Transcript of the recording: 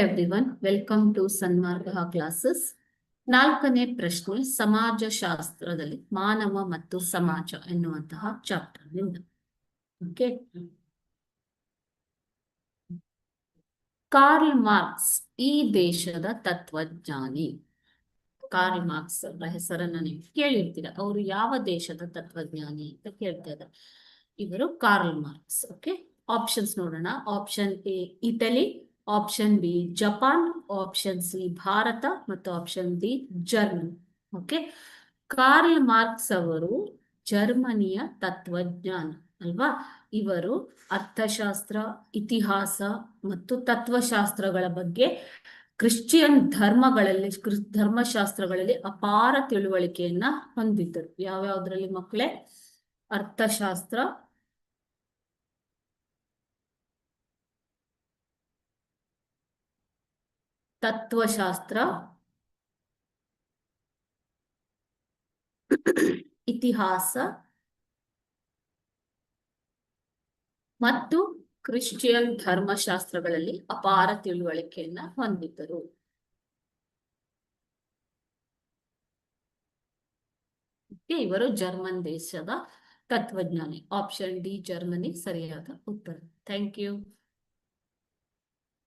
Everyone, welcome to Sanmarga classes. 4ನೇ ಪ್ರಶ್ನೆ, ಸಮಾಜಶಾಸ್ತ್ರದಲ್ಲಿ ಮಾನವ ಮತ್ತು ಸಮಾಜ ಎನ್ನುವಂತಹ ಚಾಪ್ಟರ್ ನಿಂದ. ಓಕೆ, ಕಾರ್ಲ್ ಮಾರ್ಕ್ಸ್ ಈ ದೇಶದ ತತ್ವಜ್ಞಾನಿ. ಕಾರ್ಲ್ ಮಾರ್ಕ್ಸ್ ಅವರ ಹೆಸರನ್ನ ನೀವು ಕೇಳಿರ್ತೀರ. ಅವರು ಯಾವ ದೇಶದ ತತ್ವಜ್ಞಾನಿ ಅಂತ ಕೇಳ್ತಾ ಇದ್ದಾರೆ. ಇವರು ಕಾರ್ಲ್ ಮಾರ್ಕ್ಸ್. ಓಕೆ, ಆಪ್ಷನ್ಸ್ ನೋಡೋಣ. Option A Italy, option B Japan, option C Bharat ಮತ್ತು option D Germany. Okay, Karl Marx ಅವರು ಜರ್ಮನಿಯ ತತ್ವಜ್ಞಾನ ಅಲ್ವಾ. ಇವರು ಅರ್ಥಶಾಸ್ತ್ರ, ಇತಿಹಾಸ ಮತ್ತು ತತ್ವಶಾಸ್ತ್ರಗಳ ಬಗ್ಗೆ ಕ್ರಿಶ್ಚಿಯನ್ ಧರ್ಮಶಾಸ್ತ್ರಗಳಲ್ಲಿ ಅಪಾರ ತಿಳುವಳಿಕೆಯನ್ನ ಹೊಂದಿದ್ದರು. ಯಾವ್ಯಾವ್ದ್ರಲ್ಲಿ ಮಕ್ಕಳೇ? ಅರ್ಥಶಾಸ್ತ್ರ, ತತ್ವಶಾಸ್ತ್ರ, ಇತಿಹಾಸ ಮತ್ತು ಕ್ರಿಶ್ಚಿಯನ್ ಧರ್ಮಶಾಸ್ತ್ರಗಳಲ್ಲಿ ಅಪಾರ ತಿಳುವಳಿಕೆಯನ್ನ ಹೊಂದಿದ್ದರು. ಇವರು ಜರ್ಮನ್ ದೇಶದ ತತ್ವಜ್ಞಾನಿ. ಆಪ್ಷನ್ ಡಿ ಜರ್ಮನಿ ಸರಿಯಾದ ಉತ್ತರ. Thank you.